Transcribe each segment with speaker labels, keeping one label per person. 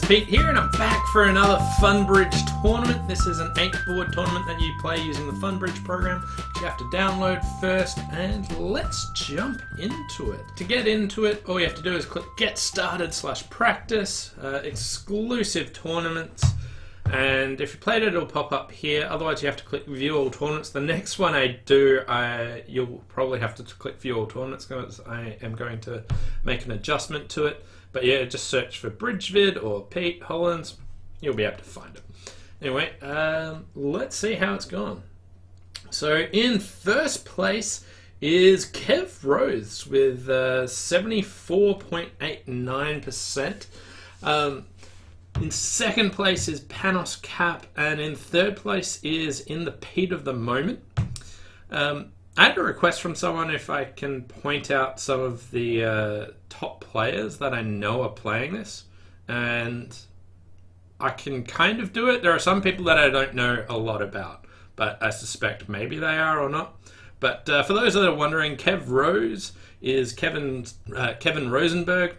Speaker 1: Pete here, and I'm back for another Funbridge tournament. This is an 8-board tournament that you play using the Funbridge program. You have to download first, and let's jump into it. To get into it, all you have to do is click Get Started/Practice, exclusive tournaments. And if you played it, it'll pop up here. Otherwise, you have to click View All Tournaments. The next one I do, you'll probably have to click View All Tournaments because I am going to make an adjustment to it. But yeah, just search for Bridgevid or Pete Hollins. You'll be able to find it. Anyway, let's see how it's gone. So in first place is Kev Rose with 74.89%. In second place is Panos Cap, and in third place is In the Pete of the Moment. I had a request from someone if I can point out some of the top players that I know are playing this, and I can kind of do it. There are some people that I don't know a lot about, but I suspect maybe they are or not. But for those that are wondering, Kev Rose is Kevin Rosenberg,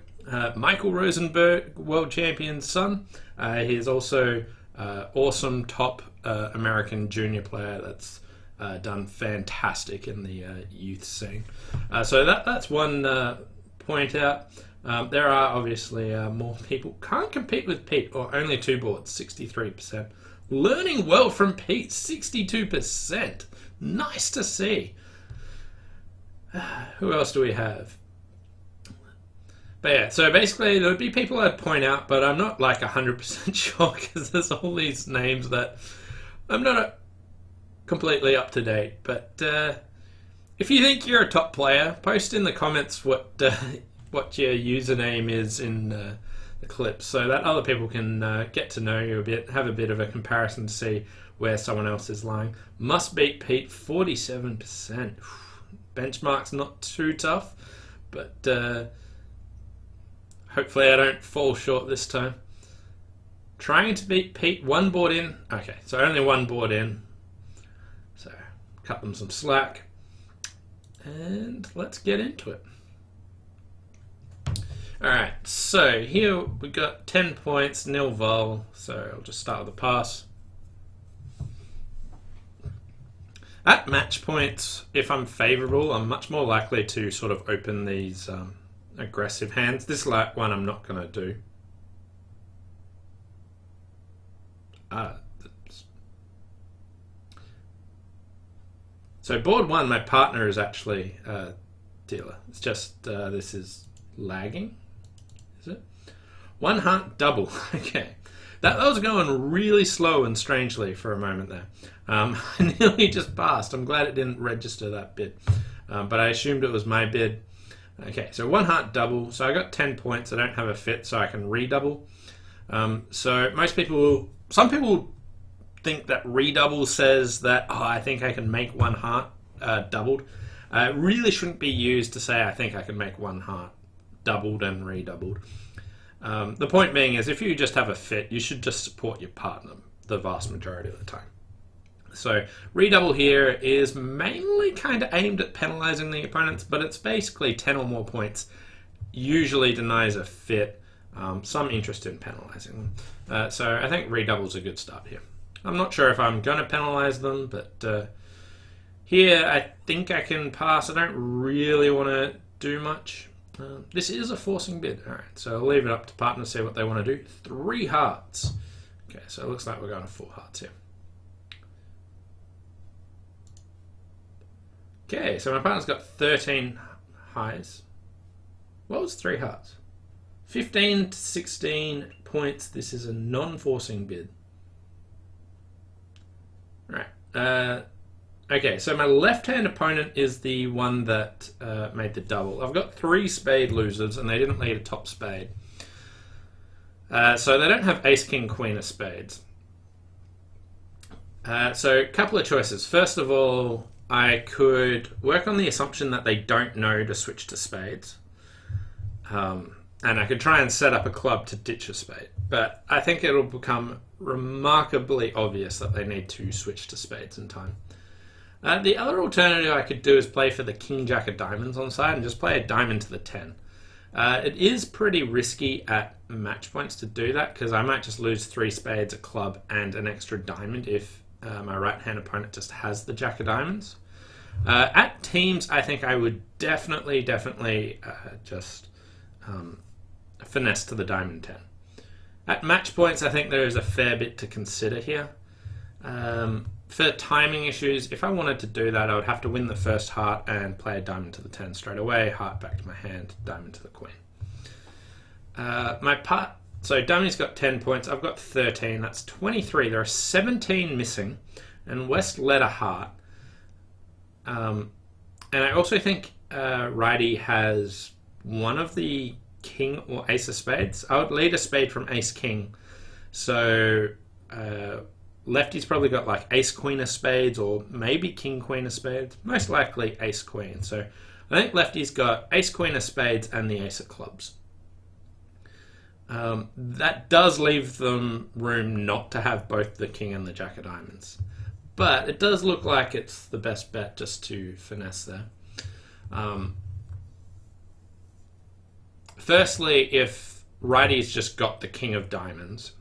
Speaker 1: Michael Rosenberg, world champion's son. He is also awesome top American junior player that's done fantastic in the youth scene. So that's one point out. There are obviously more people. Can't compete with Pete, or only 2 boards, 63%. Learning well from Pete, 62%. Nice to see. Who else do we have? But yeah, so basically there would be people I'd point out, but I'm not like 100% sure because there's all these names that I'm not completely up to date. But if you think you're a top player, post in the comments what your username is in the clip, so that other people can get to know you a bit, have a bit of a comparison to see where someone else is lying. Must beat Pete, 47%. Benchmark's not too tough, but hopefully I don't fall short this time. Trying to beat Pete, 1 board in. Okay, so only 1 board in. So cut them some slack. And let's get into it. Alright, so here we got 10 points, nil vol. So I'll just start with the pass. At match points, if I'm favourable, I'm much more likely to sort of open these aggressive hands. This one I'm not going to do. So board 1, my partner is actually dealer. It's just this is lagging. Is it? 1 heart double. Okay. That was going really slow and strangely for a moment there. I nearly just passed. I'm glad it didn't register that bid. But I assumed it was my bid. Okay, so 1 heart double. So I got 10 points. I don't have a fit, so I can redouble. So some people think that redouble says that, I think I can make 1 heart doubled. It really shouldn't be used to say I think I can make 1 heart doubled and redoubled. The point being is if you just have a fit, you should just support your partner the vast majority of the time. So redouble here is mainly kind of aimed at penalizing the opponents, but it's basically 10 or more points. Usually denies a fit, some interest in penalizing them. So I think redouble is a good start here. I'm not sure if I'm going to penalize them, but here I think I can pass. I don't really want to do much. This is a forcing bid. All right, so I'll leave it up to partners, see what they want to do. 3 hearts. Okay, so it looks like we're going to 4 hearts here. Okay, so my partner's got 13 highs. What was 3 hearts? 15 to 16 points. This is a non-forcing bid. Right. Okay, so my left-hand opponent is the one that made the double. I've got 3 spade losers, and they didn't lead a top spade. So they don't have ace, king, queen of spades. So a couple of choices. First of all, I could work on the assumption that they don't know to switch to spades. And I could try and set up a club to ditch a spade. But I think it'll become remarkably obvious that they need to switch to spades in time. The other alternative I could do is play for the king, jack of diamonds on the side and just play a diamond to the 10. It is pretty risky at match points to do that because I might just lose 3 spades, a club, and an extra diamond if my right-hand opponent just has the jack of diamonds. At teams, I think I would definitely just finesse to the diamond 10. At match points, I think there is a fair bit to consider here. For timing issues, if I wanted to do that, I would have to win the first heart and play a diamond to the 10 straight away, heart back to my hand, diamond to the queen. So Dummy's got 10 points, I've got 13, that's 23. There are 17 missing, and West led a heart. And I also think Righty has one of the king or ace of spades. I would lead a spade from ace king. So lefty's probably got like ace queen of spades or maybe king queen of spades. Most likely ace queen. So I think lefty's got ace queen of spades and the ace of clubs. That does leave them room not to have both the king and the jack of diamonds. But it does look like it's the best bet just to finesse there. Firstly, if Righty's just got the king of diamonds,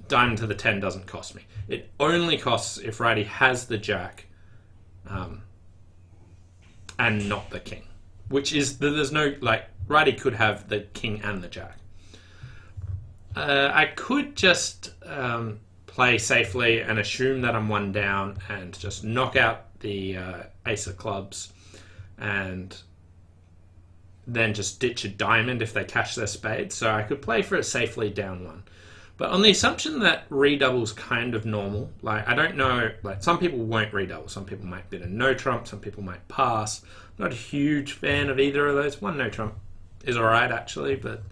Speaker 1: diamond to the 10 doesn't cost me. It only costs if Righty has the jack and not the king. Which is, there's no, like, Righty could have the king and the jack. I could just play safely and assume that I'm one down and just knock out the ace of clubs and then just ditch a diamond if they cash their spade. So I could play for it safely down one. But on the assumption that redouble's kind of normal, like I don't know, like some people won't redouble, some people might bid a no trump, some people might pass. I'm not a huge fan of either of those. One no trump is alright actually, but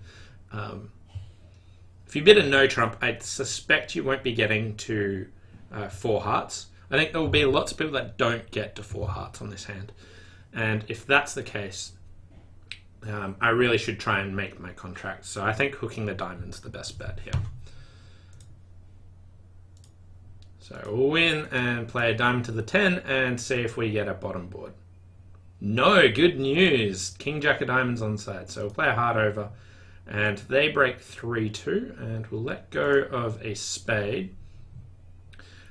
Speaker 1: if you bid a no trump, I suspect you won't be getting to 4 hearts. I think there will be lots of people that don't get to 4 hearts on this hand. And if that's the case, I really should try and make my contract. So I think hooking the diamond's the best bet here. So we'll win and play a diamond to the 10 and see if we get a bottom board. No, good news. King jack of diamonds on side. So we'll play a heart over. And they break 3-2, and we'll let go of a spade.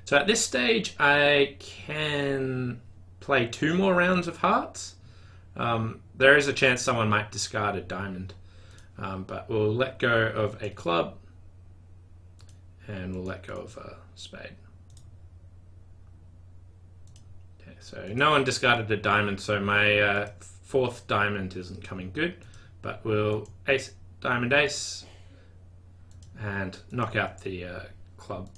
Speaker 1: So at this stage, I can play 2 more rounds of hearts. There is a chance someone might discard a diamond, but we'll let go of a club, and we'll let go of a spade. Okay, so no one discarded a diamond, so my 4th diamond isn't coming good, but we'll ace. Diamond ace and knock out the club.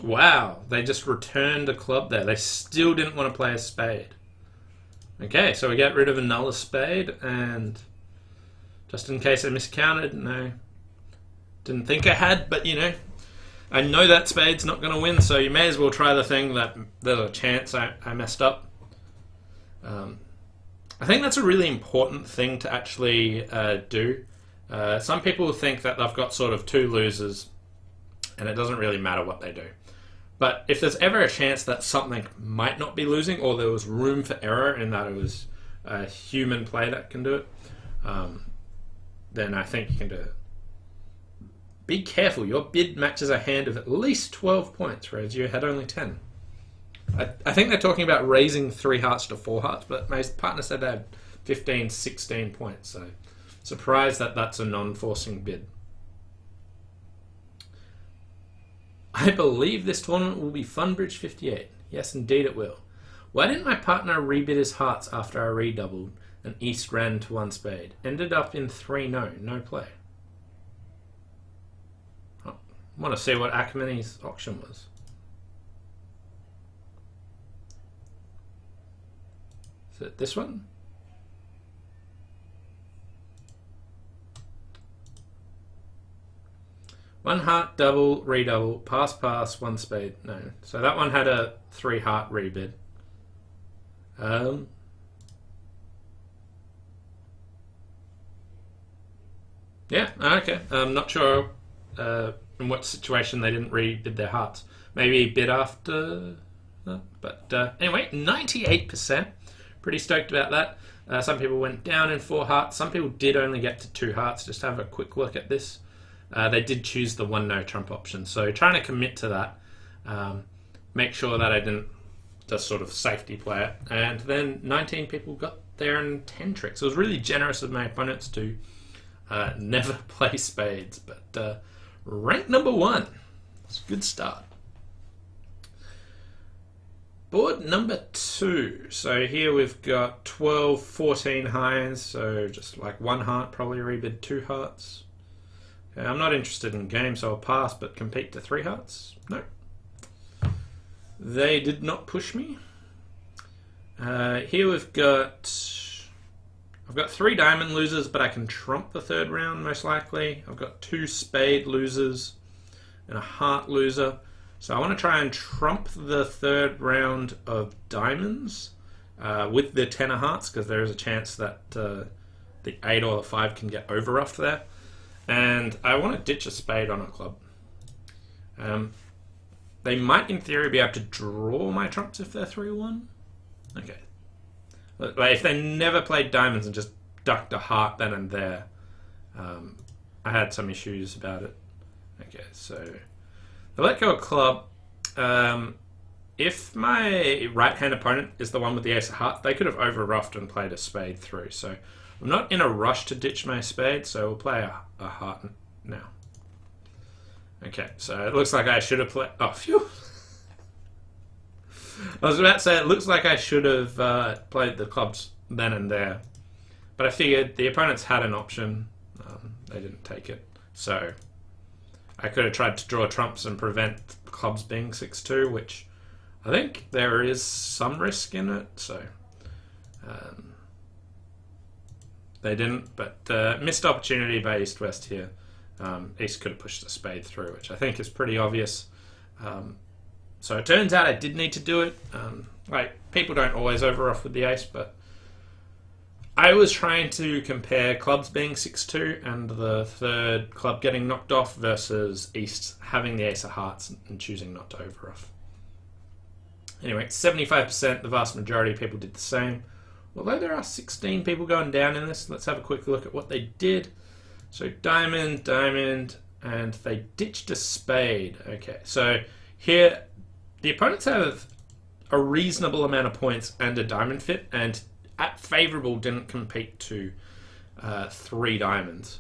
Speaker 1: Wow, they just returned a club there. They still didn't want to play a spade. Okay, so we get rid of a null spade, and just in case I miscounted, no, didn't think I had, but you know, I know that spade's not going to win, so you may as well try the thing that there's a chance I messed up. I think that's a really important thing to actually do. Some people think that they've got sort of 2 losers and it doesn't really matter what they do. But if there's ever a chance that something might not be losing or there was room for error in that it was a human play that can do it, then I think you can do it. Be careful, your bid matches a hand of at least 12 points, whereas you had only 10. I think they're talking about raising 3 hearts to 4 hearts, but my partner said they had 15, 16 points, so surprised that that's a non-forcing bid. I believe this tournament will be Funbridge 58. Yes, indeed it will. Why didn't my partner rebid his hearts after I redoubled and East ran to 1 spade? Ended up in 3-no, no play. Oh, I want to see what Akmani's auction was. Is it this one? One heart, double, redouble, pass, pass, 1 spade. No. So that one had a 3 heart rebid. Yeah, okay. I'm not sure in what situation they didn't rebid their hearts. Maybe bid after that. But anyway, 98%. pretty stoked about that. Some people went down in 4 hearts. Some people did only get to 2 hearts. Just have a quick look at this. They did choose the 1 no trump option. So trying to commit to that. Make sure that I didn't just sort of safety play it. And then 19 people got there in 10 tricks. It was really generous of my opponents to never play spades. But rank number 1. It's a good start. Board number 2. So here we've got 12, 14 highs. So just like 1 heart, probably rebid 2 hearts. Okay, I'm not interested in games, so I'll pass, but compete to 3 hearts? No. They did not push me. Here we've got... I've got 3 diamond losers, but I can trump the 3rd round, most likely. I've got 2 spade losers and a heart loser. So I want to try and trump the 3rd round of diamonds with the 10 of hearts, because there is a chance that the 8 or the 5 can get overruffed there. And I want to ditch a spade on a club. They might, in theory, be able to draw my trumps if they're 3-1. Okay. Like if they never played diamonds and just ducked a heart then and there, I had some issues about it. Okay, so I let go of club. If my right-hand opponent is the one with the ace of hearts, they could have overruffed and played a spade through. So I'm not in a rush to ditch my spade, so we'll play a heart now. Okay, so it looks like I should have played... Oh, phew! I was about to say, it looks like I should have played the clubs then and there. But I figured the opponents had an option. They didn't take it. So I could have tried to draw trumps and prevent clubs being 6-2, which I think there is some risk in it. So they didn't, but missed opportunity by East-West here. East could have pushed the spade through, which I think is pretty obvious. So it turns out I did need to do it. Like, people don't always overruff with the ace, but I was trying to compare clubs being 6-2 and the 3rd club getting knocked off versus East having the ace of hearts and choosing not to overruff. Anyway, 75%, the vast majority of people did the same. Although there are 16 people going down in this, let's have a quick look at what they did. So diamond, diamond, and they ditched a spade. Okay, so here the opponents have a reasonable amount of points and a diamond fit, and at favourable didn't compete to 3 diamonds.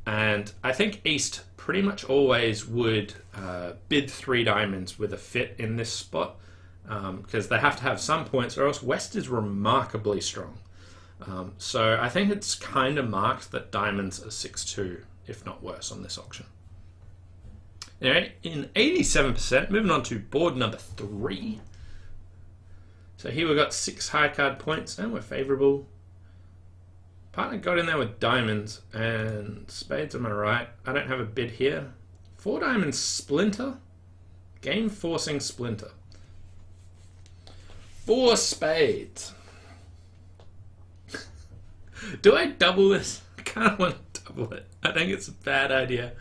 Speaker 1: And I think East pretty much always would bid 3 diamonds with a fit in this spot, because they have to have some points, or else West is remarkably strong. So I think it's kind of marked that diamonds are 6-2, if not worse, on this auction. Anyway, in 87%, moving on to board number 3. So here we've got 6 high card points, and we're favourable. Partner got in there with diamonds, and spades on my right. I don't have a bid here. 4 diamonds splinter. Game forcing splinter. 4 spades. Do I double this? I kind of want to double it. I think it's a bad idea.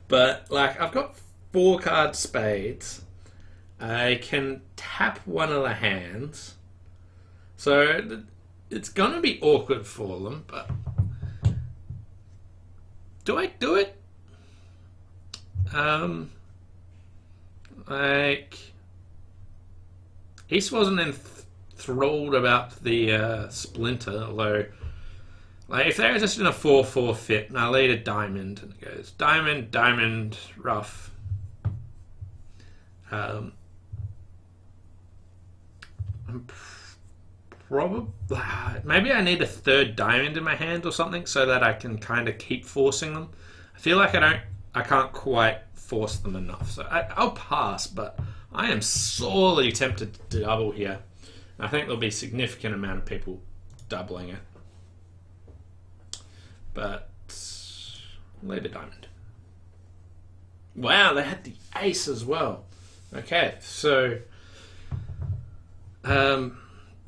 Speaker 1: But, like, I've got 4 card spades. I can tap one of the hands. So, it's going to be awkward for them, but... Do I do it? Like... East wasn't enthralled about the splinter, although... Like, if they're just in a 4-4 fit, and I lead a diamond, and it goes diamond, diamond, rough. Maybe I need a 3rd diamond in my hand or something so that I can kind of keep forcing them. I feel like I can't quite force them enough. So I'll pass, but I am sorely tempted to double here. I think there'll be a significant amount of people doubling it. But lead a diamond. Wow, they had the ace as well. Okay, so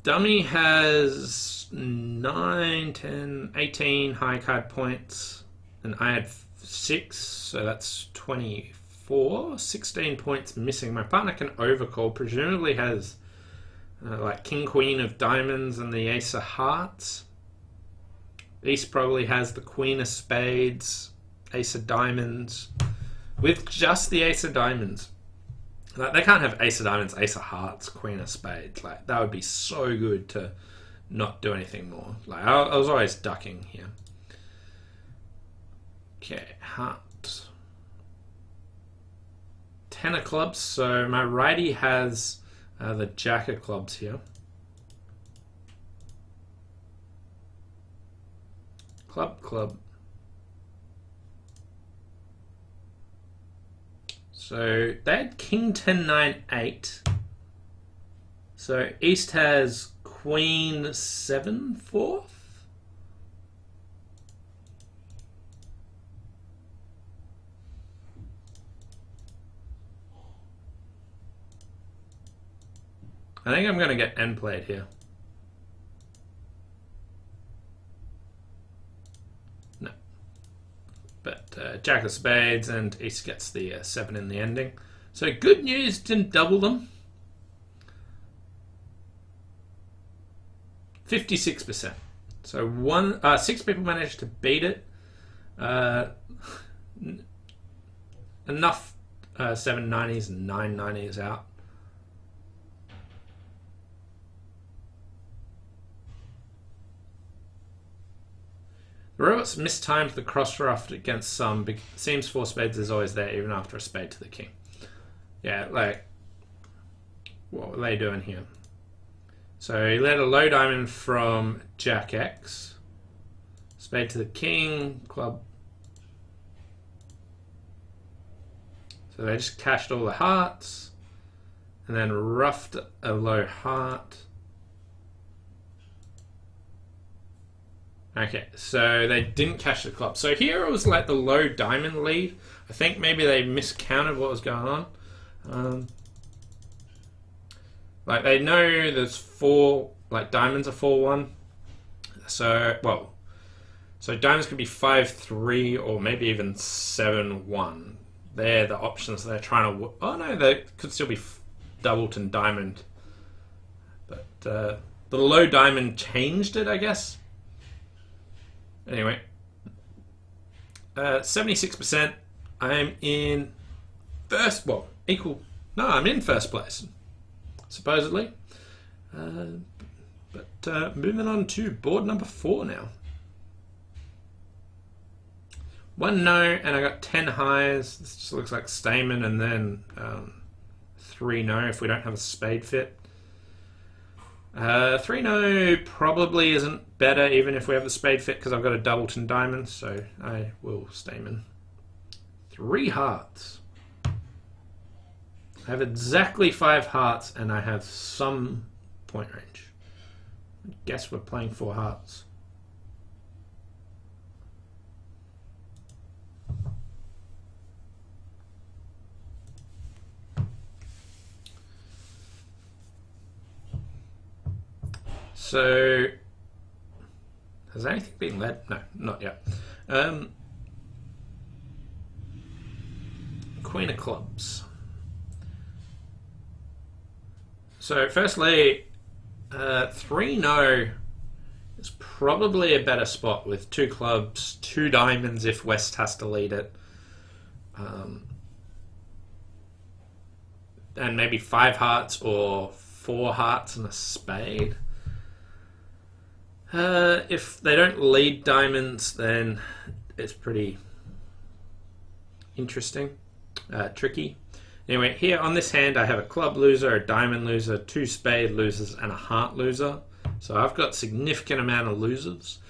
Speaker 1: dummy has 9, 10, 18 high card points, and I had 6, so that's 24. 16 points missing. My partner can overcall, presumably has like king, queen of diamonds and the ace of hearts. East probably has the queen of spades, ace of diamonds, with just the ace of diamonds. Like, they can't have ace of diamonds, ace of hearts, queen of spades. Like, that would be so good to not do anything more. Like, I was always ducking here. Okay, heart. 10 of clubs, so my righty has the jack of clubs here. Club, club. So they had king 10 9 8. So East has queen 7 4th. I think I'm going to get end played here. No. But jack of spades, and East gets the 7 in the ending. So good news, didn't double them. 56%. So 6 people managed to beat it. Enough 790s and 990s out. The robots mistimed the cross ruff against some. Seems 4 spades is always there, even after a spade to the king. Yeah, like, what were they doing here? So he led a low diamond from Jack X. Spade to the king, club. So they just cashed all the hearts, and then ruffed a low heart. Okay, so they didn't cash the club. So here it was like the low diamond lead. I think maybe they miscounted what was going on. Like, they know there's 4, like, diamonds are 4-1. So, well, so diamonds could be 5-3 or maybe even 7-1. They're the options they're trying to... Oh, no, they could still be doubleton diamond. But the low diamond changed it, I guess. Anyway, 76%. I'm in first, well, equal. No, I'm in first place, supposedly. But moving on to board number 4 now. 1 no, and I got 10 highs. This just looks like Stayman, and then 3 no if we don't have a spade fit. 3 no probably isn't better even if we have the spade fit, because I've got a doubleton diamond, so I will Stayman. 3 hearts. I have exactly 5 hearts, and I have some point range. I guess we're playing 4 hearts. So, has anything been led? No, not yet. Queen of clubs. So, firstly, 3 no is probably a better spot with 2 clubs, 2 diamonds if West has to lead it. And maybe 5 hearts or 4 hearts and a spade. If they don't lead diamonds, then it's pretty interesting, tricky. Anyway, here on this hand, I have a club loser, a diamond loser, 2 spade losers, and a heart loser. So I've got significant amount of losers.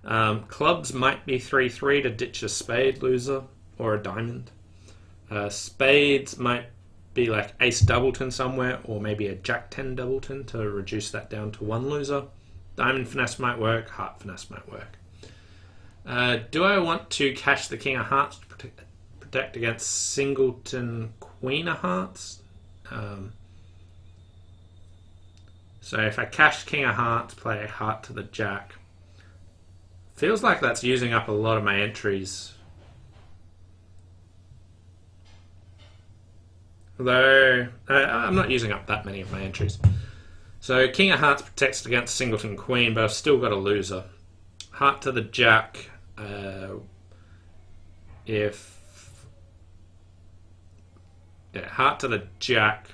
Speaker 1: Clubs might be 3-3 to ditch a spade loser or a diamond. Spades might be like ace doubleton somewhere, or maybe a jack 10 doubleton to reduce that down to 1 loser. Diamond finesse might work, heart finesse might work. Do I want to cash the king of hearts to protect against singleton queen of hearts? So if I cash king of hearts, play a heart to the jack. Feels like that's using up a lot of my entries. Although, I'm not using up that many of my entries. So king of hearts protects against singleton queen, but I've still got a loser. Heart to the jack. Heart to the jack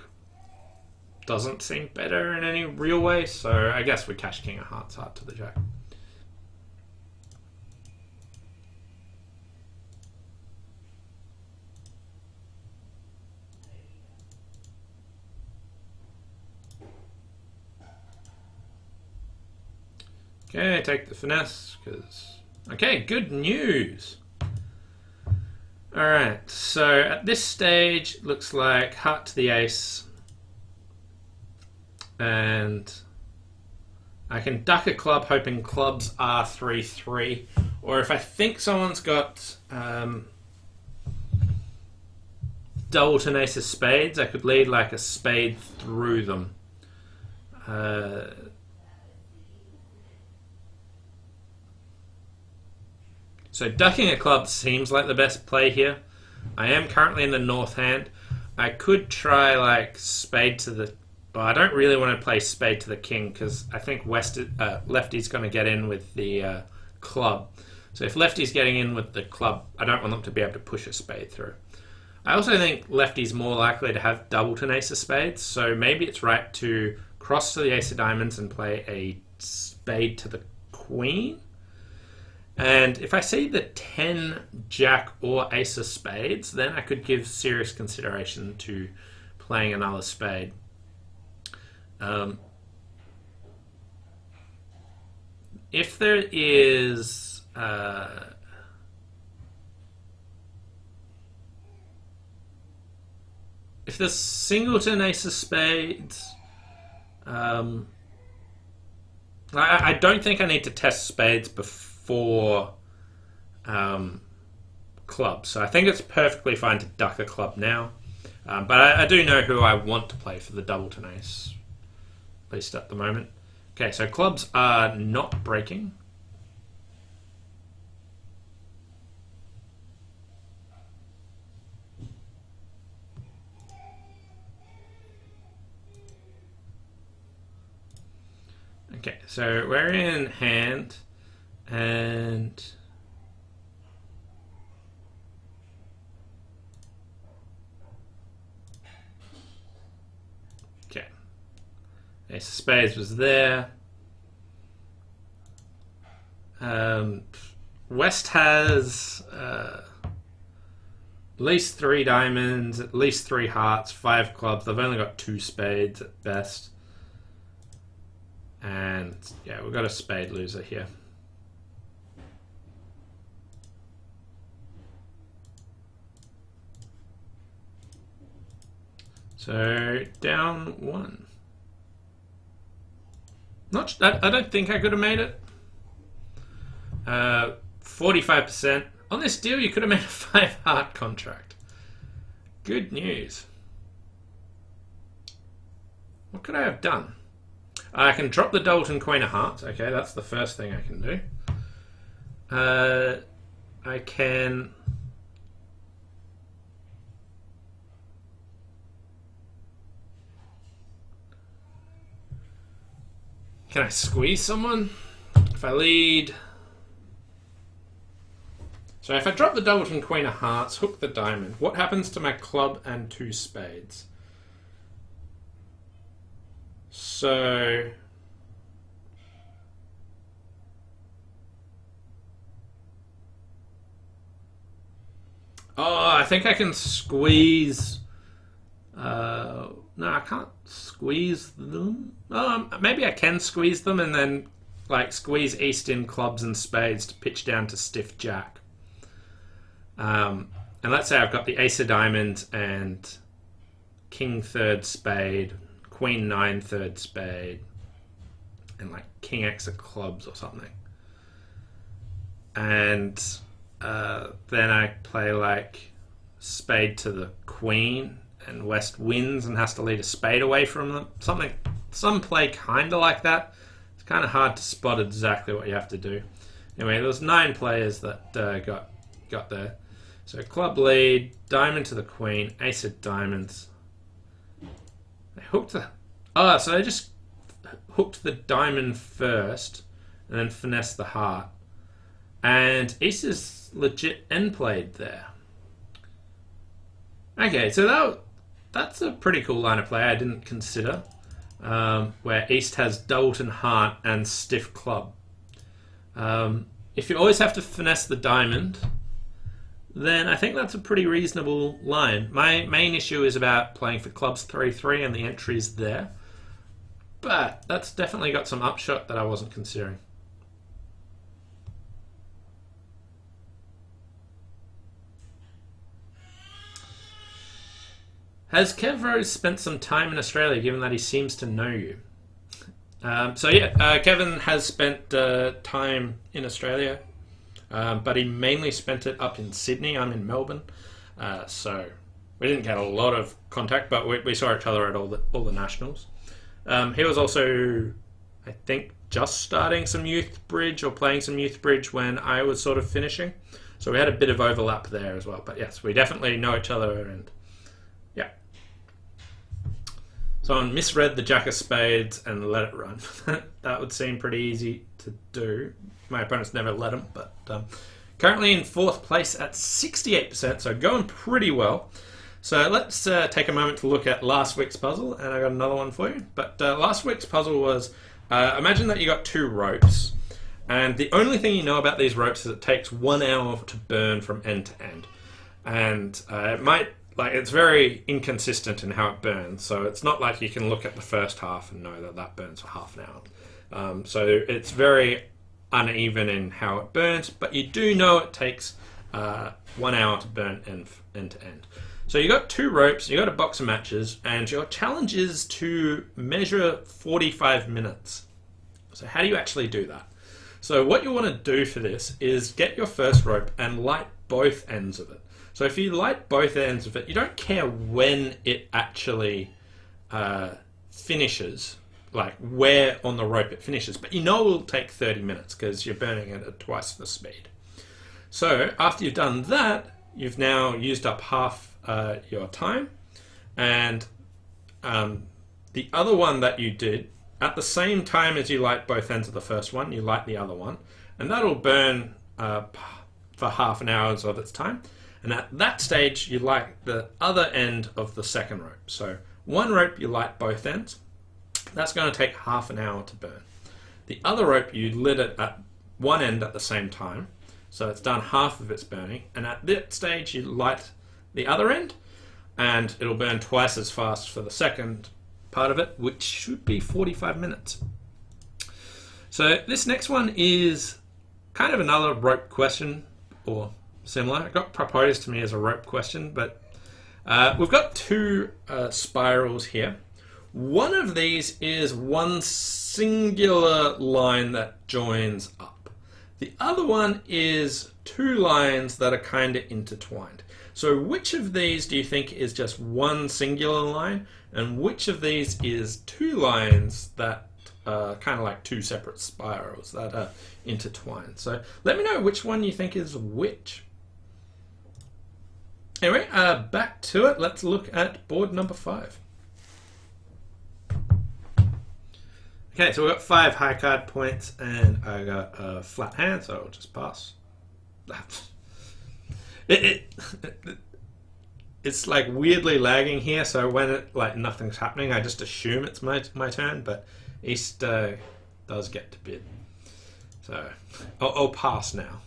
Speaker 1: doesn't seem better in any real way, so I guess we cash king of hearts, heart to the jack. Okay, take the finesse, because... Okay, good news! Alright, so at this stage, it looks like heart to the ace. And I can duck a club, hoping clubs are 3-3. Or if I think someone's got double to ace of spades, I could lead like a spade through them. So ducking a club seems like the best play here. I am currently in the north hand. I could try like spade to the... Well, I don't really want to play spade to the king because I think lefty's going to get in with the club. So if lefty's getting in with the club, I don't want them to be able to push a spade through. I also think lefty's more likely to have double to ace of spades, so maybe it's right to cross to the ace of diamonds and play a spade to the queen. And if I see the 10 jack or ace of spades, then I could give serious consideration to playing another spade. If there is if there's singleton ace of spades, I don't think I need to test spades before clubs, so I think it's perfectly fine to duck a club now. But I do know who I want to play for the double to ace, at least at the moment. Okay, so clubs are not breaking. Okay, so we're in hand, and okay, ace of spades was there. West has at least 3 diamonds, at least 3 hearts, 5 clubs. They've only got 2 spades at best. And yeah, we've got a spade loser here. So down 1. I don't think I could have made it. 45%. On this deal, you could have made a 5 heart contract. Good news. What could I have done? I can drop the Dalton Queen of Hearts. Okay, that's the first thing I can do. I can... Can I squeeze someone? If I lead... So if I drop the Dalton Queen of Hearts, hook the diamond, what happens to my club and 2 spades? So... Oh, I think I can squeeze... no, I can't squeeze them. Maybe I can squeeze them and then like squeeze East in clubs and spades to pitch down to stiff jack. And let's say I've got the ace of diamonds and king 3rd spade, queen 9 3rd spade, and like king X of clubs or something. And then I play like spade to the queen, and West wins and has to lead a spade away from them. Some play kind of like that. It's kind of hard to spot exactly what you have to do. Anyway, there was 9 players that got there. So club lead, diamond to the queen, ace of diamonds. They hooked the... Oh, so they just hooked the diamond first and then finessed the heart. And ace is legit end played there. Okay, so that's a pretty cool line of play I didn't consider. Where East has doubleton heart and stiff club. If you always have to finesse the diamond, then I think that's a pretty reasonable line. My main issue is about playing for clubs 3-3 and the entries there. But that's definitely got some upshot that I wasn't considering. Has Kev Rose spent some time in Australia, given that he seems to know you? Kevin has spent time in Australia, but he mainly spent it up in Sydney. I'm in Melbourne, so we didn't get a lot of contact, but we saw each other at all the nationals. He was also, I think, just starting some youth bridge or playing some youth bridge when I was sort of finishing, so we had a bit of overlap there as well. But yes, we definitely know each other, and yeah. Someone misread the Jack of Spades and let it run. That would seem pretty easy to do. My opponents never let him, but currently in 4th place at 68%, so going pretty well. So let's take a moment to look at last week's puzzle, and I got another one for you. But last week's puzzle was, imagine that you got 2 ropes, and the only thing you know about these ropes is it takes 1 hour to burn from end to end. And it's very inconsistent in how it burns, so it's not like you can look at the first half and know that burns for half an hour. So it's very uneven in how it burns, but you do know it takes 1 hour to burn end to end. So you got 2 ropes, you got a box of matches, and your challenge is to measure 45 minutes. So how do you actually do that? So what you want to do for this is get your first rope and light both ends of it. So if you light both ends of it, you don't care when it actually finishes, like where on the rope it finishes, but you know it will take 30 minutes because you're burning it at twice the speed. So after you've done that, you've now used up half your time, and the other one that you did, at the same time as you light both ends of the first one, you light the other one, and that'll burn for half an hour of its time. And at that stage, you light the other end of the second rope. So 1 rope, you light both ends. That's going to take half an hour to burn. The other rope, you lit it at one end at the same time. So it's done half of its burning. And at that stage, you light the other end, and it'll burn twice as fast for the second part of it, which should be 45 minutes. So this next one is kind of another rope question, or similar. It got proposed to me as a rope question, but we've got 2 spirals here. One of these is one singular line that joins up. The other one is 2 lines that are kind of intertwined. So which of these do you think is just one singular line, and which of these is 2 lines that are kind of like 2 separate spirals that are intertwined? So let me know which one you think is which. Anyway, back to it. Let's look at board number 5. Okay, so we've got 5 high card points, and I got a flat hand, so I'll just pass. It's like weirdly lagging here, so when nothing's happening, I just assume it's my turn, but East does get to bid. So I'll pass now.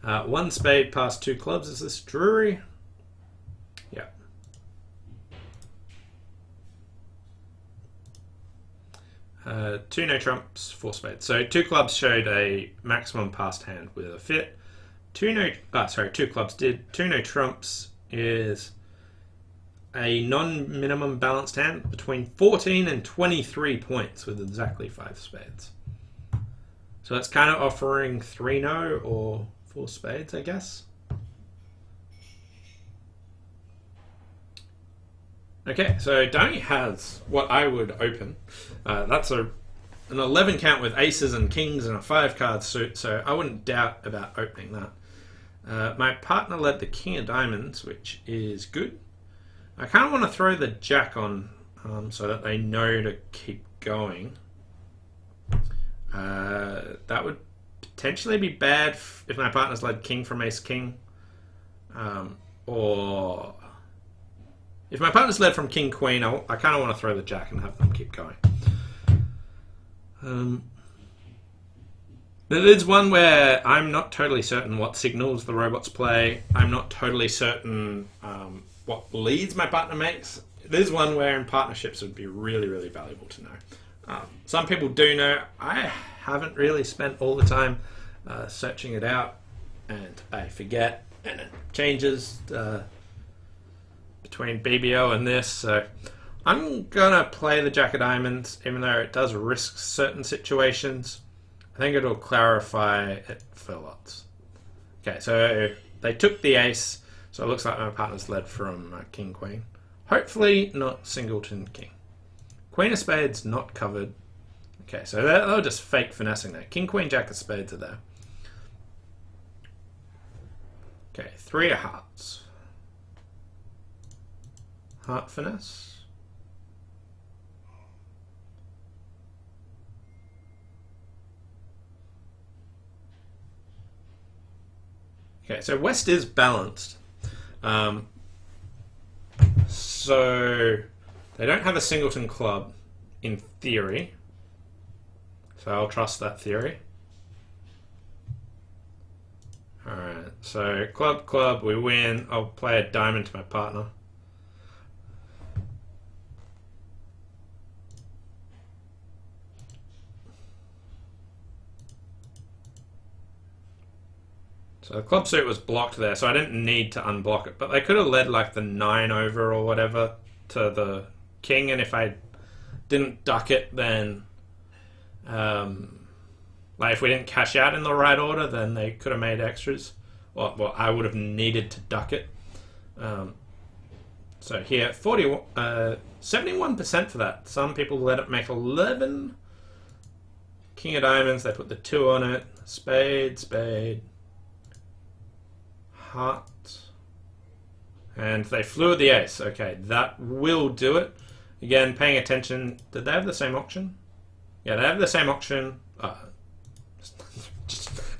Speaker 1: 1 spade past 2 clubs. Is this Drury? Yeah. Two no trumps, 4 spades. So 2 clubs showed a maximum passed hand with a fit. 2 clubs did. 2 no trumps is a non-minimum balanced hand between 14 and 23 points with exactly 5 spades. So that's kind of offering 3 no or 4 spades, I guess. Okay, so Donny has what I would open. That's an 11 count with aces and kings and a 5 card suit, so I wouldn't doubt about opening that. My partner led the king of diamonds, which is good. I kind of want to throw the jack on so that they know to keep going, that would potentially be bad if my partner's led king from ace king, or if my partner's led from king queen, I kind of want to throw the jack and have them keep going. There is one where I'm not totally certain what signals the robots play. I'm not totally certain what leads my partner makes. There's one where in partnerships it would be really, really valuable to know. Some people do know. I haven't really spent all the time searching it out, and I forget, and it changes between BBO and this. So I'm gonna play the Jack of Diamonds, even though it does risk certain situations. I think it'll clarify it for lots. Okay, so they took the ace, so it looks like my partner's led from king queen. Hopefully not singleton king. Queen of spades not covered. Okay, so they're just fake finessing there. King, queen, jack of spades are there. Okay, 3 of hearts. Heart finesse. Okay, so West is balanced. So they don't have a singleton club in theory. So I'll trust that theory. Alright, so club, club, we win. I'll play a diamond to my partner. So the club suit was blocked there, so I didn't need to unblock it. But they could have led like the 9 over or whatever to the king, and if I didn't duck it, then like if we didn't cash out in the right order, then they could have made extras. Well, I would have needed to duck it. So here, 71% for that. Some people let it make 11. King of diamonds, they put the 2 on it. Spade, spade. Heart, and they flew at the ace. Okay, that will do it. Again, paying attention. Did they have the same auction? Yeah, they have the same auction.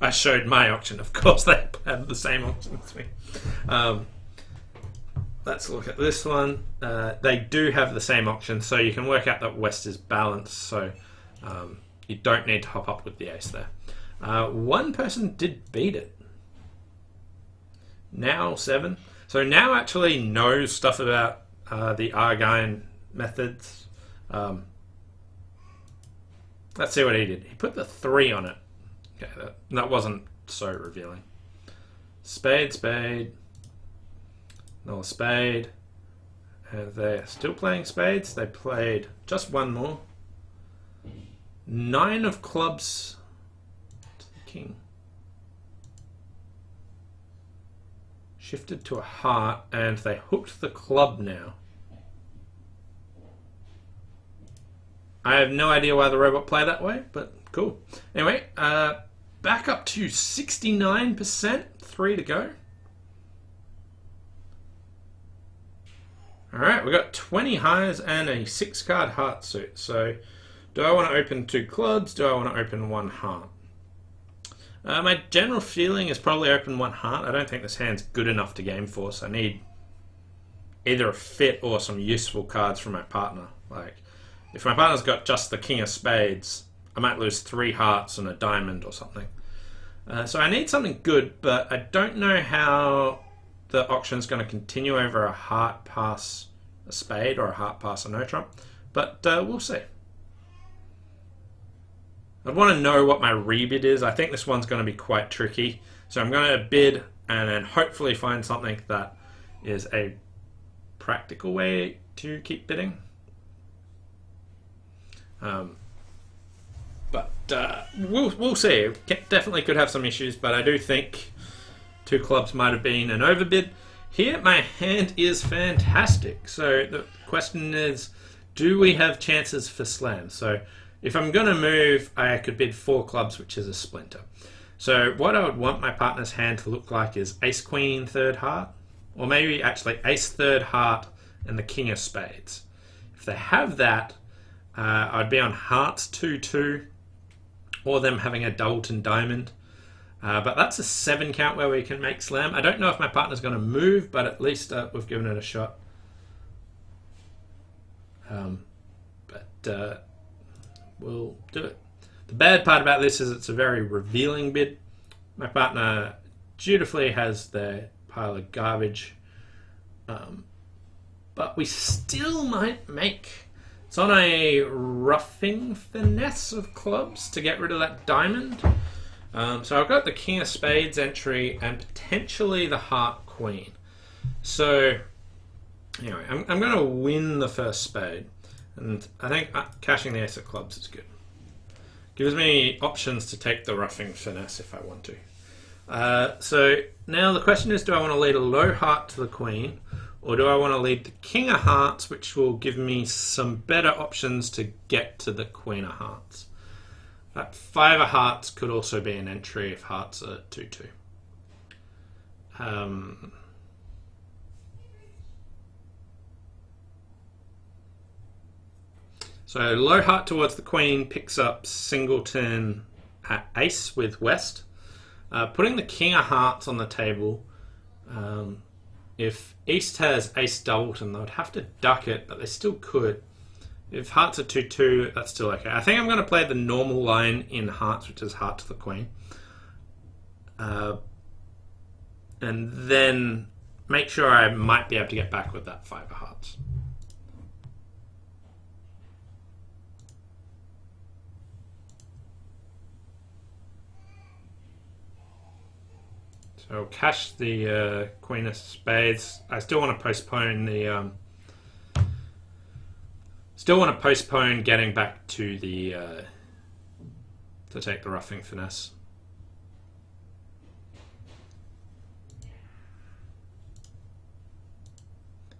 Speaker 1: I showed my auction. Of course, they have the same auction as me. Let's look at this one. They do have the same auction, so you can work out that West is balanced. So you don't need to hop up with the ace there. One person did beat it. Now 7. So now actually knows stuff about the Argine methods. Let's see what he did. He put the 3 on it. Okay, that wasn't so revealing. Spade, spade. Another spade. And they're still playing spades. They played just one more. 9 of clubs to the king. Shifted to a heart, and they hooked the club now. I have no idea why the robot played that way, but cool. Anyway, back up to 69%, 3 to go. Alright, we've got 20 highs and a 6-card heart suit. So, do I want to open 2 clubs? Do I want to open 1 heart? My general feeling is probably open 1 heart. I don't think this hand's good enough to game force. I need either a fit or some useful cards from my partner. Like, if my partner's got just the king of spades, I might lose 3 hearts and a diamond or something. So I need something good, but I don't know how the auction's going to continue over a heart pass a spade or a heart pass a no trump. But we'll see. I want to know what my rebid is. I think this one's going to be quite tricky. So I'm going to bid and then hopefully find something that is a practical way to keep bidding. But we'll see. Definitely could have some issues, but I do think 2 clubs might have been an overbid. Here, my hand is fantastic. So the question is, do we have chances for slams? So if I'm going to move, I could bid 4 clubs, which is a splinter. So what I would want my partner's hand to look like is ace, queen, 3rd heart. Or maybe actually ace, 3rd heart, and the king of spades. If they have that, I'd be on hearts 2-2, or them having a doubleton diamond. But that's a 7 count where we can make slam. I don't know if my partner's going to move, but at least we've given it a shot. But we'll do it. The bad part about this is it's a very revealing bid. My partner dutifully has their pile of garbage. But we still might make... It's on a roughing finesse of clubs to get rid of that diamond. So I've got the king of spades entry and potentially the heart queen. So anyway, I'm going to win the first spade. And I think cashing the ace of clubs is good. Gives me options to take the roughing finesse if I want to. So now the question is, do I want to lead a low heart to the queen, or do I want to lead the king of hearts, which will give me some better options to get to the queen of hearts? That 5 of hearts could also be an entry if hearts are 2-2. So low heart towards the queen picks up singleton at ace with west. Putting the king of hearts on the table, if east has ace doubleton, they would have to duck it, but they still could. If hearts are 2-2, that's still okay. I think I'm going to play the normal line in hearts, which is heart to the queen. And then make sure I might be able to get back with that 5 of hearts. So cash the queen of spades. I still want to postpone the... Still want to postpone getting back to the to take the roughing finesse.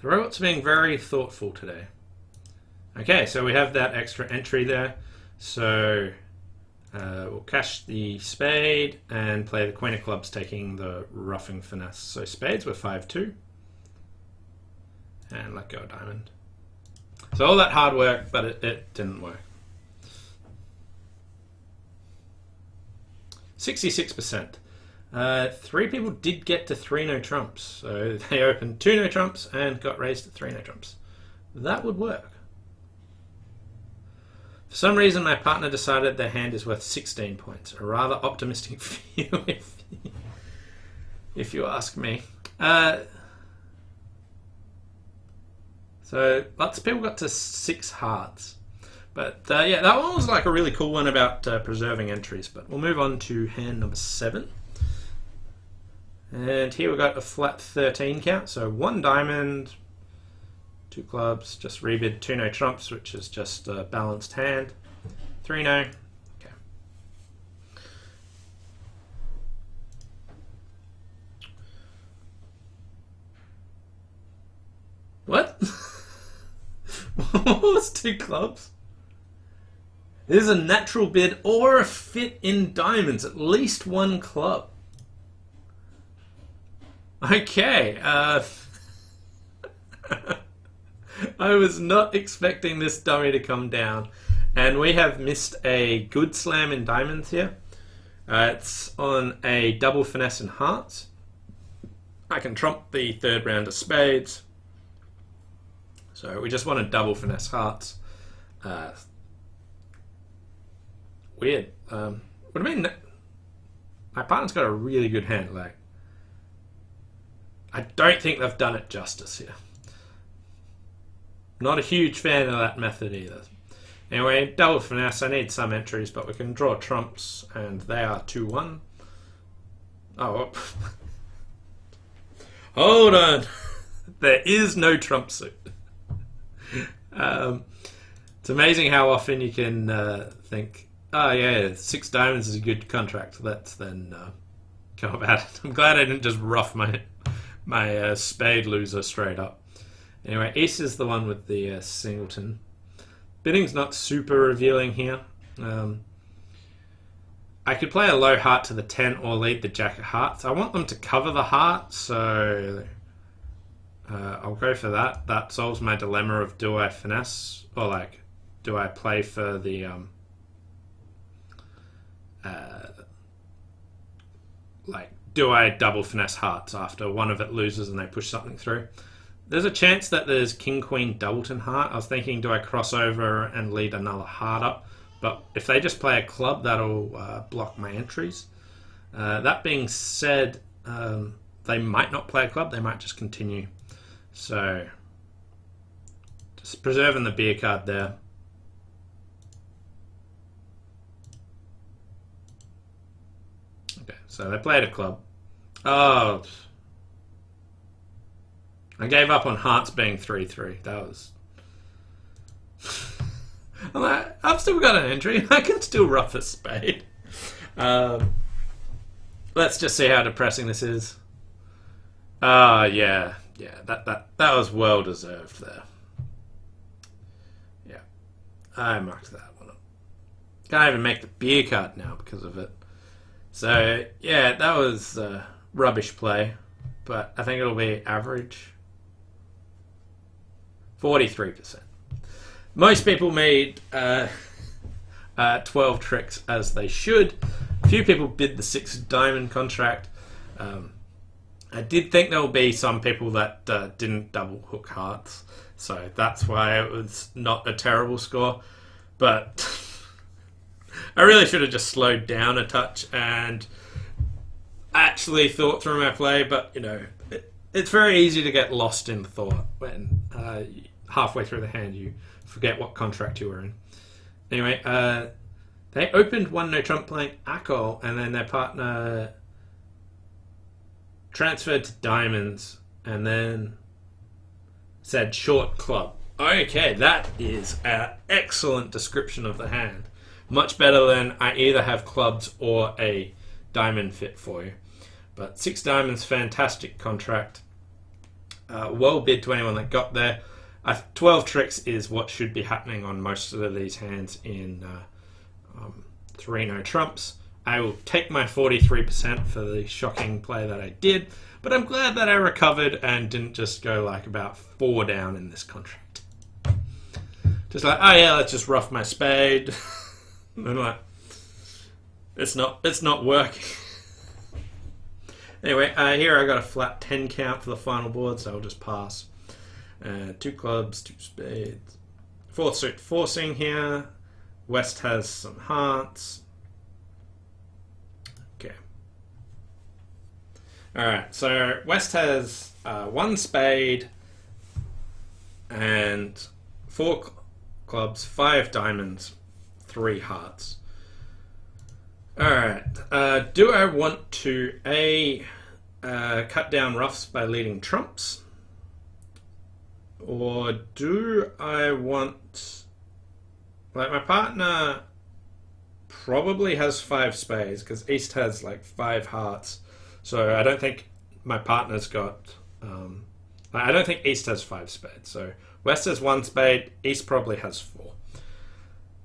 Speaker 1: The robots are being very thoughtful today. Okay, so we have that extra entry there. So we'll cash the spade and play the queen of clubs, taking the roughing finesse. So spades were 5-2. And let go of diamond. So all that hard work, but it didn't work. 66%. 3 people did get to 3 no trumps. So they opened 2 no trumps and got raised to 3 no trumps. That would work. For some reason, my partner decided their hand is worth 16 points. A rather optimistic view, if you ask me. So lots of people got to 6 hearts. But yeah, that one was like a really cool one about preserving entries. But we'll move on to hand number 7. And here we've got a flat 13 count. So 1 diamond, 2 clubs, just rebid 2 no trumps, which is just a balanced hand. 3 no. Okay. What? What was 2 clubs? There's a natural bid or a fit in diamonds. At least 1 club. Okay. I was not expecting this dummy to come down. And we have missed a good slam in diamonds here. It's on a double finesse in hearts. I can trump the 3rd round of spades. So we just want to double finesse hearts. Weird. What do you mean? My partner's got a really good hand. Like, I don't think they've done it justice here. Not a huge fan of that method either. Anyway, double finesse. I need some entries, but we can draw trumps, and they are 2-1. Oh, hold on. There is no trump suit. It's amazing how often you can think, oh yeah, 6 diamonds is a good contract. Let's then go about it. I'm glad I didn't just rough my spade loser straight up. Anyway, ace is the one with the singleton. Bidding's not super revealing here. I could play a low heart to the 10 or lead the jack of hearts. I want them to cover the heart, so I'll go for that. That solves my dilemma of do I finesse or like do I play for the do I double finesse hearts after one of it loses and they push something through? There's a chance that there's King Queen Doubleton heart. I was thinking, do I cross over and lead another heart up? But if they just play a club, that'll block my entries. That being said, they might not play a club. They might just continue. So just preserving the beer card there. Okay, so they played a club. Oh, I gave up on hearts being 3-3. That was... I'm like, I've still got an entry. I can still rough a spade. Let's just see how depressing this is. Yeah, that was well deserved there. Yeah, I marked that one up. Can't even make the beer card now because of it. So yeah, that was rubbish play, but I think it'll be average. 43%. Most people made 12 tricks as they should. A few people bid the 6 diamond contract. I did think there will be some people that didn't double hook hearts, so that's why it was not a terrible score. But I really should have just slowed down a touch and actually thought through my play, but you know, it's very easy to get lost in thought when halfway through the hand you forget what contract you were in. Anyway, they opened one no trump playing Akol, and then their partner transferred to diamonds and then said short club. Okay, that is an excellent description of the hand. Much better than I either have clubs or a diamond fit for you. But 6 diamonds, fantastic contract. Well bid to anyone that got there. 12 tricks is what should be happening on most of these hands in 3 no trumps. I will take my 43% for the shocking play that I did, but I'm glad that I recovered and didn't just go like about 4 down in this contract. Just like, oh yeah, let's just rough my spade. And like, it's not working. Anyway, here I got a flat 10 count for the final board, so I'll just pass. 2 clubs, 2 spades. 4th suit forcing here. West has some hearts. Okay. Alright, so West has 1 spade and 4 clubs, 5 diamonds, 3 hearts. Alright, do I want to cut down roughs by leading trumps? Or do I want... Like, my partner probably has 5 spades, because East has, like, 5 hearts. So I don't think my partner's got... I don't think East has 5 spades. So West has 1 spade, East probably has 4.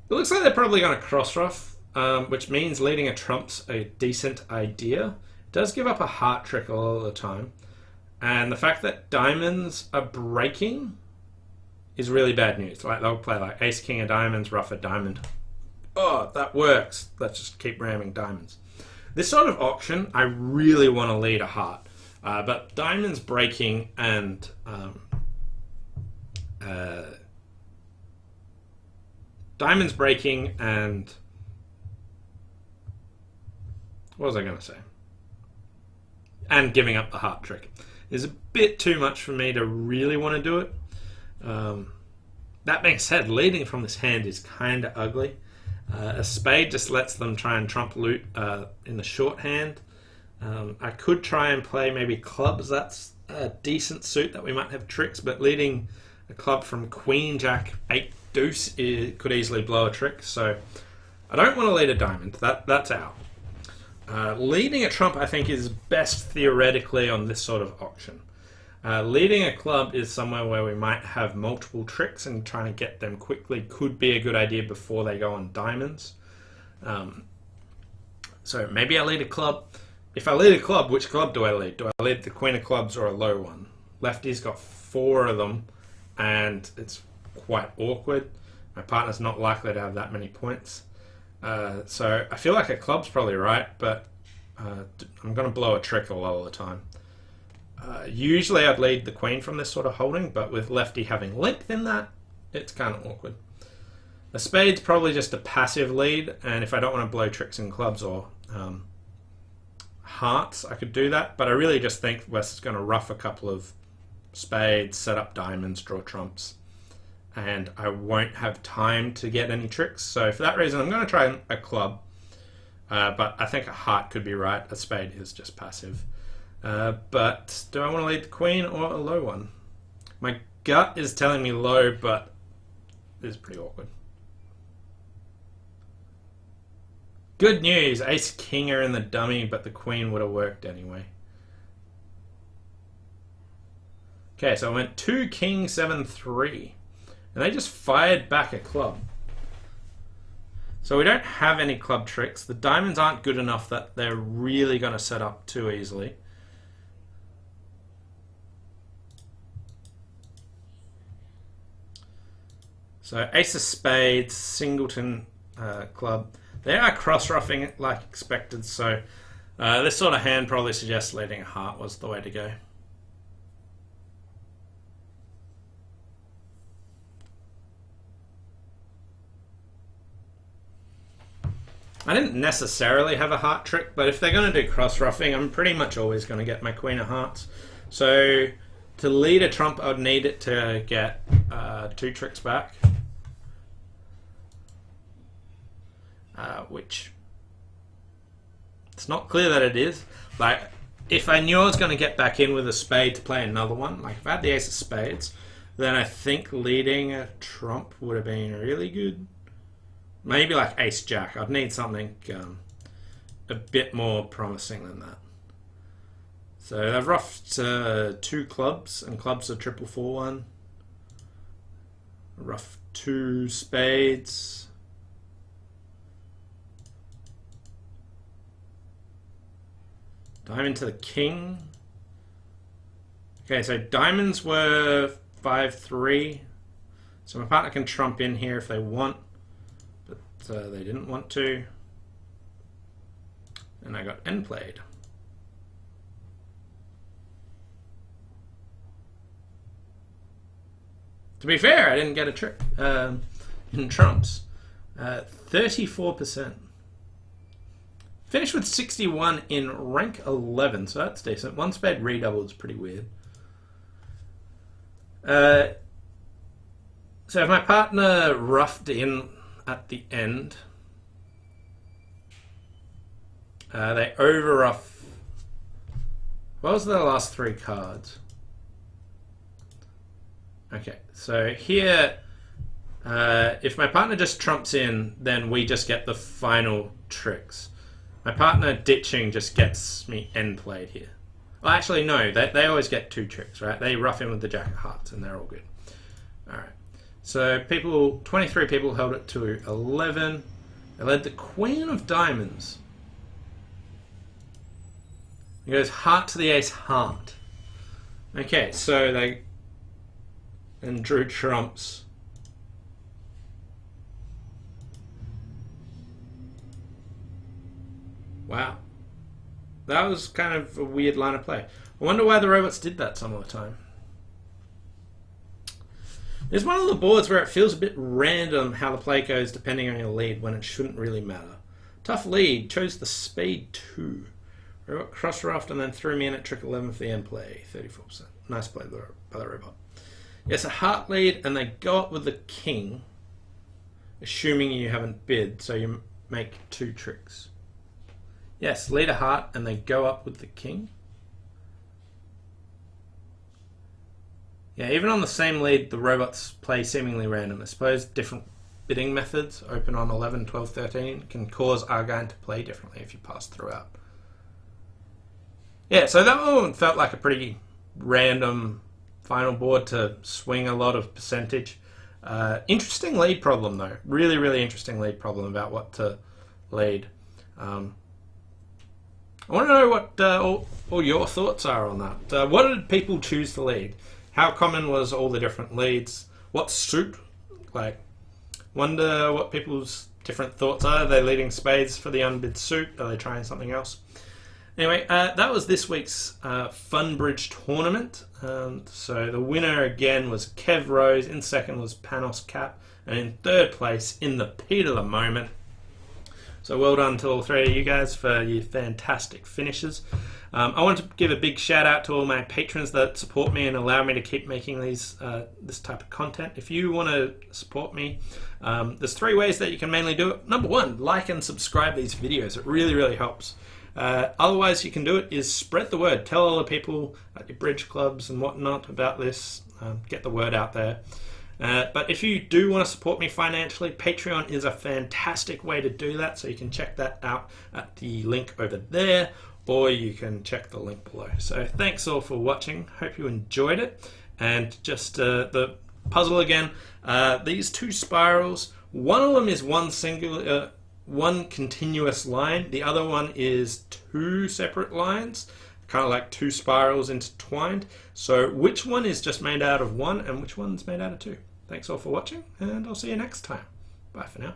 Speaker 1: It looks like they're probably going to cross rough, which means leading a trump's a decent idea. It does give up a heart trick all the time. And the fact that diamonds are breaking is really bad news. Like, they'll play like ace, king of diamonds, rough a diamond. Oh, that works. Let's just keep ramming diamonds. This sort of auction, I really want to lead a heart. But diamonds breaking and what was I going to say? And giving up the heart trick is a bit too much for me to really want to do it. That being said, leading from this hand is kind of ugly. A spade just lets them try and trump loot in the shorthand. I could try and play maybe clubs. That's a decent suit that we might have tricks, but leading a club from Queen, Jack, 8, Deuce could easily blow a trick. So I don't want to lead a diamond. That's out. Leading a trump, I think, is best theoretically on this sort of auction. Leading a club is somewhere where we might have multiple tricks, and trying to get them quickly could be a good idea before they go on diamonds. So maybe I lead a club. If I lead a club, which club do I lead? Do I lead the Queen of Clubs or a low one? Lefty's got 4 of them, and it's quite awkward. My partner's not likely to have that many points. So I feel like a club's probably right, but I'm going to blow a trick a lot of the time. Usually I'd lead the queen from this sort of holding, but with lefty having length in that, it's kind of awkward. A spade's probably just a passive lead, and if I don't want to blow tricks in clubs or hearts, I could do that, but I really just think West is going to ruff a couple of spades, set up diamonds, draw trumps, and I won't have time to get any tricks. So for that reason, I'm going to try a club, but I think a heart could be right. A spade is just passive. But do I want to lead the queen or a low one? My gut is telling me low, but it's pretty awkward. Good news, ace king are in the dummy, but the queen would have worked anyway. Okay, so I went 2 king 7-3, and they just fired back a club. So we don't have any club tricks. The diamonds aren't good enough that they're really going to set up too easily. So ace of spades, singleton club. They are cross-ruffing it like expected, so this sort of hand probably suggests leading a heart was the way to go. I didn't necessarily have a heart trick, but if they're going to do cross-ruffing, I'm pretty much always going to get my queen of hearts. So to lead a trump, I would need it to get 2 tricks back. Which it's not clear that it is. Like, if I knew I was going to get back in with a spade to play another one, like if I had the ace of spades, then I think leading a trump would have been really good. Maybe like ace jack. I'd need something a bit more promising than that. So they've ruffed 2 clubs, and clubs are 4-4-1. Ruffed 2 spades. Diamond to the king. Okay, so diamonds were 5-3. So my partner can trump in here if they want, but they didn't want to. And I got end played. To be fair, I didn't get a trick in trumps. 34%. Finished with 61 in rank 11, so that's decent. 1 spade redouble is pretty weird. So if my partner roughed in at the end, they over-rough. What was the last 3 cards? Okay, so here, if my partner just trumps in, then we just get the final tricks. My partner ditching just gets me end played here. Well, actually, no, they always get 2 tricks, right? They rough in with the jack of hearts, and they're all good. All right. So 23 people held it to 11. They led the queen of diamonds. It goes heart to the ace heart. Okay, so they then drew trumps. Wow. That was kind of a weird line of play. I wonder why the robots did that some of the time. There's one of the boards where it feels a bit random how the play goes depending on your lead when it shouldn't really matter. Tough lead, chose the spade 2. Robot cross-ruffed and then threw me in at trick 11 for the end play, 34%. Nice play by the robot. Yes, a heart lead, and they go up with the king, assuming you haven't bid, so you make 2 tricks. Yes, lead a heart, and they go up with the king. Yeah, even on the same lead, the robots play seemingly random. I suppose different bidding methods, open on 11, 12, 13, can cause Argine to play differently if you pass throughout. Yeah, so that one felt like a pretty random final board to swing a lot of percentage. Interesting lead problem, though. Really, really interesting lead problem about what to lead. I want to know what all your thoughts are on that. What did people choose to lead? How common was all the different leads? What suit? Like, Wonder what people's different thoughts are. Are they leading spades for the unbid suit? Are they trying something else? Anyway, that was this week's Funbridge tournament. So the winner again was Kev Rose, in second was Panos Cap, and in third place, in the heat of the moment. So well done to all three of you guys for your fantastic finishes. I want to give a big shout out to all my patrons that support me and allow me to keep making these this type of content. If you want to support me, there's 3 ways that you can mainly do it. Number 1, like and subscribe these videos. It really, really helps. Otherwise, you can do it is spread the word. Tell other people at your bridge clubs and whatnot about this. Get the word out there. But if you do want to support me financially, Patreon is a fantastic way to do that. So you can check that out at the link over there, or you can check the link below. So thanks all for watching. Hope you enjoyed it. And just the puzzle again. These 2 spirals. One of them is one continuous line. The other one is 2 separate lines, kind of like 2 spirals intertwined. So which one is just made out of 1 and which one's made out of 2? Thanks all for watching, and I'll see you next time. Bye for now.